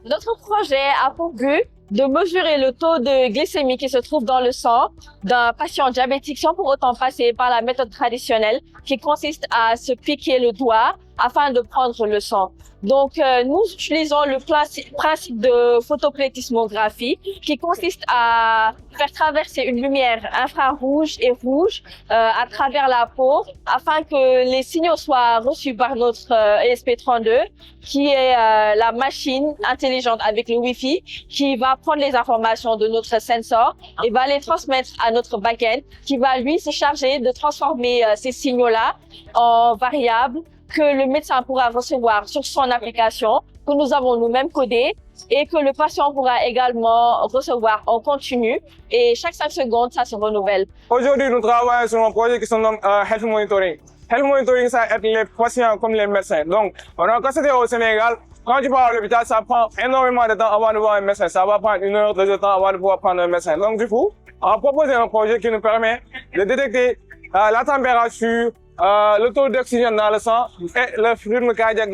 Notre projet a pour but de mesurer le taux de glycémie qui se trouve dans le sang d'un patient diabétique sans pour autant passer par la méthode traditionnelle qui consiste à se piquer le doigt afin de prendre le sang. Donc, nous utilisons le principe de photoplétismographie qui consiste à faire traverser une lumière infrarouge et rouge à travers la peau afin que les signaux soient reçus par notre ESP32 qui est la machine intelligente avec le Wi-Fi qui va prendre les informations de notre sensor et va les transmettre à notre backend qui va lui se charger de transformer ces signaux-là en variables que le médecin pourra recevoir sur son application, que nous avons nous-mêmes codé et que le patient pourra également recevoir en continu et chaque 5 secondes, ça se renouvelle. Aujourd'hui, nous travaillons sur un projet qui se nomme Health Monitoring. Health Monitoring, ça aide les patients comme les médecins. Donc, on a constaté au Sénégal, quand tu pars à l'hôpital, ça prend énormément de temps avant de voir un médecin. Ça va prendre 1 heure, 2 heures de temps avant de pouvoir prendre un médecin. Donc, du coup, on a proposé un projet qui nous permet de détecter la température, le taux d'oxygène dans le sang et le rythme cardiaque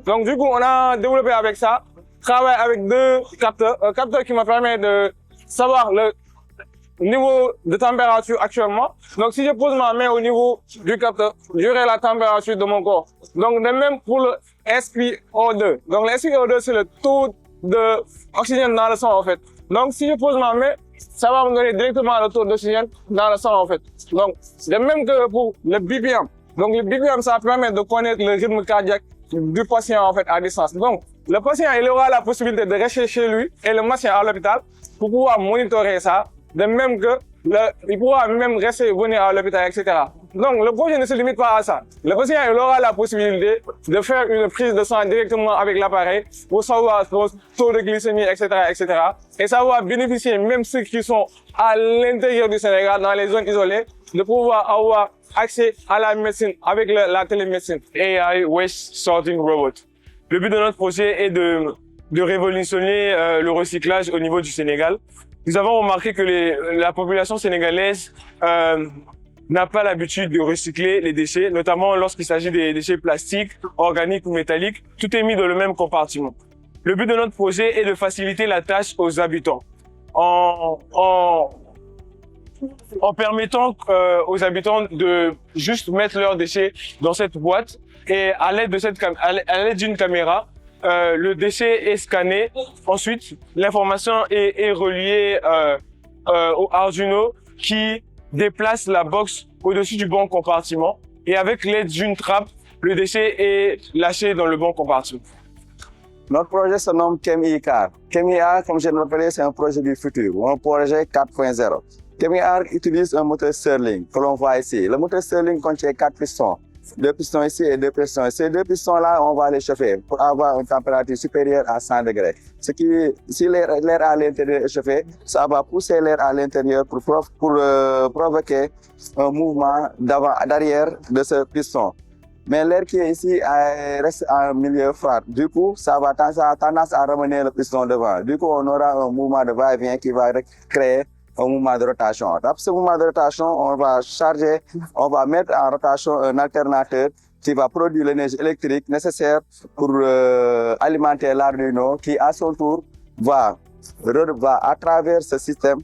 Donc, du coup, on a développé avec ça, travaillé avec 2 capteurs. Un capteur qui me permet de savoir le niveau de température actuellement. Donc, si je pose ma main au niveau du capteur, j'aurai la température de mon corps. Donc, de même pour le SpO2. Donc, le SpO2, c'est le taux d'oxygène dans le sang, en fait. Donc, si je pose ma main, ça va me donner directement le taux d'oxygène dans le sang, en fait. Donc, de même que pour le BPM. Donc, le BPM, ça permet de connaître le rythme cardiaque du patient, en fait, à distance. Donc, le patient, il aura la possibilité de rester chez lui et le patient à l'hôpital pour pouvoir monitorer ça. De même que il pourra même rester, venir à l'hôpital, etc. Donc, le projet ne se limite pas à ça. Le patient, il aura la possibilité de faire une prise de sang directement avec l'appareil pour savoir son taux de glycémie, etc., etc. Et ça va bénéficier même ceux qui sont à l'intérieur du Sénégal, dans les zones isolées, de pouvoir avoir accès à la médecine avec la télémédecine. AI Waste Sorting Robot. Le but de notre projet est de révolutionner le recyclage au niveau du Sénégal. Nous avons remarqué que la population sénégalaise n'a pas l'habitude de recycler les déchets, notamment lorsqu'il s'agit des déchets plastiques, organiques ou métalliques. Tout est mis dans le même compartiment. Le but de notre projet est de faciliter la tâche aux habitants en permettant aux habitants de juste mettre leurs déchets dans cette boîte et à l'aide d'une caméra, le déchet est scanné. Ensuite, l'information est reliée au Arduino qui déplace la box au-dessus du bon compartiment. Et avec l'aide d'une trappe, le déchet est lâché dans le bon compartiment. Notre projet se nomme ChemICAR. ChemICAR, comme je l'ai rappelé, c'est un projet du futur, un projet 4.0. ChemICAR utilise un moteur Stirling que l'on voit ici. Le moteur Stirling contient 4 pistons. 2 pistons ici et 2 pistons ici. Ces 2 pistons-là, on va les chauffer pour avoir une température supérieure à 100 degrés. Ce qui, si l'air à l'intérieur est chauffé, ça va pousser l'air à l'intérieur pour provoquer un mouvement d'arrière de ce piston. Mais l'air qui est ici reste en milieu froid. Du coup, ça a tendance à ramener le piston devant. Du coup, on aura un mouvement de va-et-vient qui va créer un mouvement de rotation. Après ce mouvement de rotation, on va mettre en rotation un alternateur qui va produire l'énergie électrique nécessaire pour alimenter l'Arduino qui, à son tour, va à travers ce système,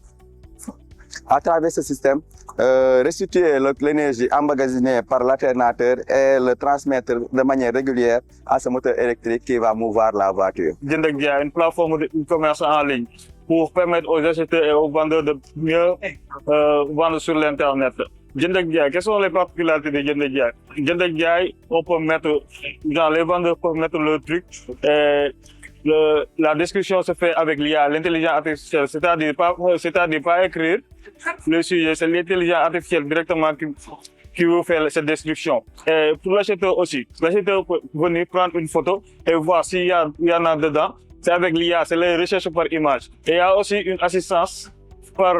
restituer l'énergie emmagasinée par l'alternateur et le transmettre de manière régulière à ce moteur électrique qui va mouvoir la voiture. Jënd ak Jaay, une plateforme de commerce en ligne pour permettre aux acheteurs et aux vendeurs de mieux vendre sur l'internet. Jënd ak Jaay, quelles sont les particularités de Jënd ak Jaay? Jënd ak Jaay, on peut mettre, les vendeurs peuvent mettre le truc. La description se fait avec l'IA, l'intelligence artificielle, c'est-à-dire pas écrire le sujet, c'est l'intelligence artificielle directement qui vous fait cette description. Et pour l'acheteur aussi, l'acheteur peut venir prendre une photo et voir s'il y en a dedans. C'est avec l'IA, c'est les recherches par image. Et il y a aussi une assistance par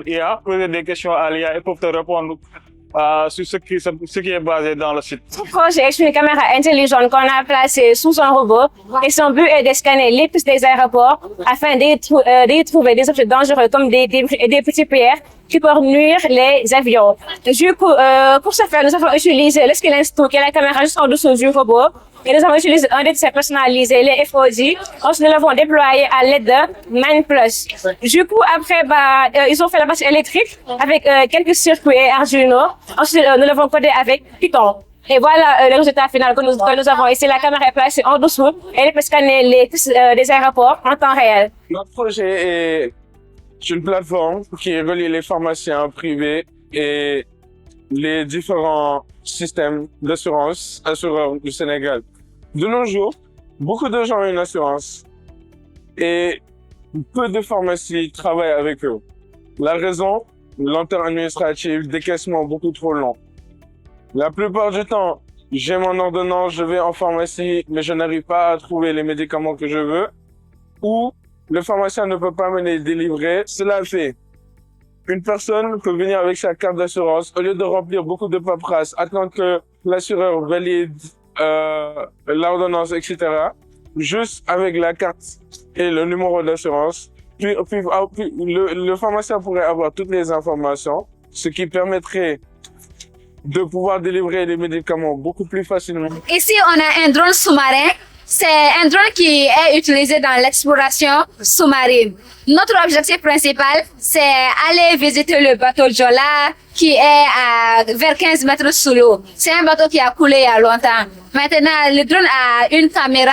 IA, poser des questions à l'IA et pour te répondre sur ce qui est basé dans le site. Ce projet est une caméra intelligente qu'on a placée sous un robot et son but est de scanner les pistes des aéroports afin d'y trouver des objets dangereux comme des petites pierres qui peuvent nuire les avions. Du coup, pour ce faire, nous avons utilisé le Skill Insto qui est la caméra juste en dessous du robot et nous avons utilisé un dessin personnalisé, les FOD. Ensuite, nous l'avons déployé à l'aide de ManPlus. Du coup, après, ils ont fait la partie électrique avec quelques circuits Arduino. Ensuite, nous l'avons codé avec Python. Et voilà le résultat final que nous avons ici. La caméra est placée en dessous et elle peut scanner les pistes des aéroports en temps réel. Notre projet est une plateforme qui relie les pharmaciens privés et les différents systèmes d'assurance, assureurs du Sénégal. De nos jours, beaucoup de gens ont une assurance et peu de pharmacies travaillent avec eux. La raison, lenteur administrative, décaissement beaucoup trop long. La plupart du temps, j'ai mon ordonnance, je vais en pharmacie, mais je n'arrive pas à trouver les médicaments que je veux, ou le pharmacien ne peut pas me les délivrer. Cela fait une personne peut venir avec sa carte d'assurance, au lieu de remplir beaucoup de paperasse, attendre que l'assureur valide l'ordonnance, etc. Juste avec la carte et le numéro d'assurance, puis le pharmacien pourrait avoir toutes les informations, ce qui permettrait de pouvoir délivrer les médicaments beaucoup plus facilement. Ici, on a un drone sous-marin. C'est un drone qui est utilisé dans l'exploration sous-marine. Notre objectif principal, c'est aller visiter le bateau Jola qui est vers 15 mètres sous l'eau. C'est un bateau qui a coulé il y a longtemps. Maintenant, le drone a une caméra.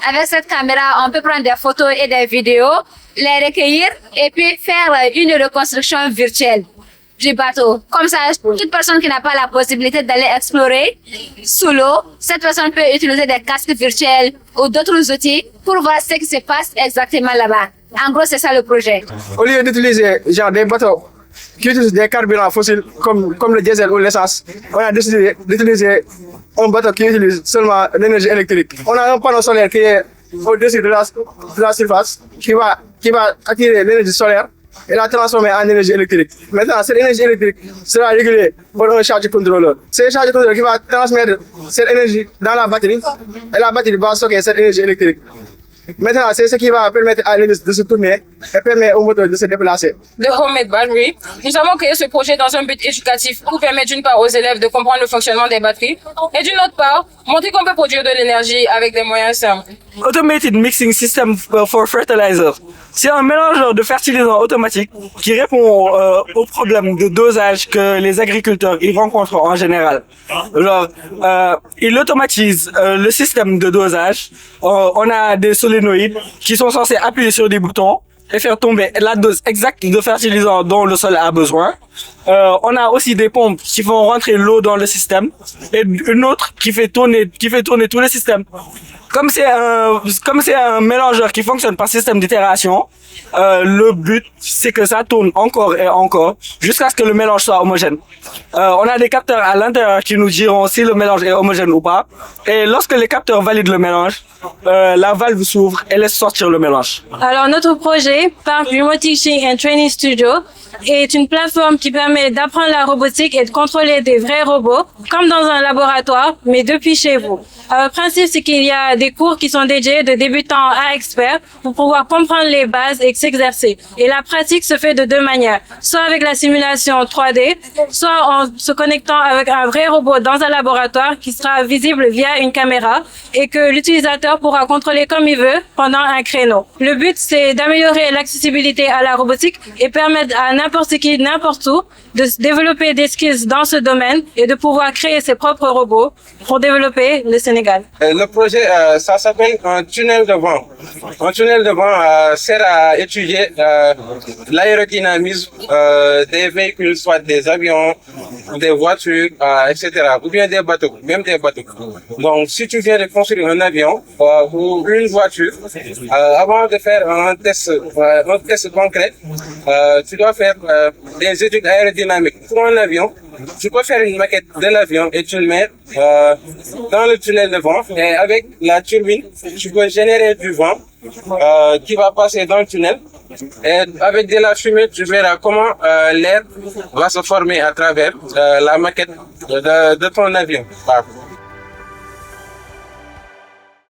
Avec cette caméra, on peut prendre des photos et des vidéos, les recueillir et puis faire une reconstruction virtuelle du bateau. Comme ça, toute personne qui n'a pas la possibilité d'aller explorer sous l'eau, cette personne peut utiliser des casques virtuels ou d'autres outils pour voir ce qui se passe exactement là-bas. En gros, c'est ça le projet. Au lieu d'utiliser des bateaux qui utilisent des carburants fossiles comme le diesel ou l'essence, on a décidé d'utiliser un bateau qui utilise seulement l'énergie électrique. On a un panneau solaire qui est au-dessus de la surface qui va attirer l'énergie solaire et la transformer en énergie électrique. Maintenant, cette énergie électrique sera régulée par un charge contrôleur. C'est un charge contrôleur qui va transmettre cette énergie dans la batterie et la batterie va stocker cette énergie électrique. Maintenant, c'est ce qui va permettre à l'hélice de se tourner et permettre au moteur de se déplacer. De Homemade Battery, nous avons créé ce projet dans un but éducatif pour permettre d'une part aux élèves de comprendre le fonctionnement des batteries et d'une autre part, montrer qu'on peut produire de l'énergie avec des moyens simples. Automated Mixing System for Fertilizer. C'est un mélangeur de fertilisants automatique qui répond aux problèmes de dosage que les agriculteurs y rencontrent en général. Alors, il automatise le système de dosage. On a des solénoïdes qui sont censés appuyer sur des boutons et faire tomber la dose exacte de fertilisant dont le sol a besoin. On a aussi des pompes qui font rentrer l'eau dans le système et une autre qui fait tourner tout le système. Comme c'est un mélangeur qui fonctionne par système d'itération, le but c'est que ça tourne encore et encore jusqu'à ce que le mélange soit homogène. On a des capteurs à l'intérieur qui nous diront si le mélange est homogène ou pas. Et lorsque les capteurs valident le mélange, la valve s'ouvre et laisse sortir le mélange. Alors, notre projet, Park Remote Teaching and Training Studio, est une plateforme qui permet d'apprendre la robotique et de contrôler des vrais robots, comme dans un laboratoire, mais depuis chez vous. Le principe, c'est qu'il y a des cours qui sont dédiés de débutants à experts pour pouvoir comprendre les bases et s'exercer. Et la pratique se fait de deux manières. Soit avec la simulation 3D, soit en se connectant avec un vrai robot dans un laboratoire qui sera visible via une caméra et que l'utilisateur pourra contrôler comme il veut pendant un créneau. Le but, c'est d'améliorer l'accessibilité à la robotique et permettre à n'importe qui, n'importe où, de développer des skills dans ce domaine et de pouvoir créer ses propres robots pour développer le Sénégal. Le projet, ça s'appelle un tunnel de vent. Un tunnel de vent sert à étudier l'aérodynamisme des véhicules, soit des avions, des voitures, etc. Ou bien des bateaux, même des bateaux. Donc, si tu viens de construire un avion ou une voiture, avant de faire un test concret, tu dois faire des études aérodynamiques pour un avion. Tu peux faire une maquette de l'avion et tu le mets dans le tunnel de vent. Et avec la turbine, tu peux générer du vent qui va passer dans le tunnel. Et avec de la fumée, tu verras comment l'air va se former à travers la maquette de ton avion.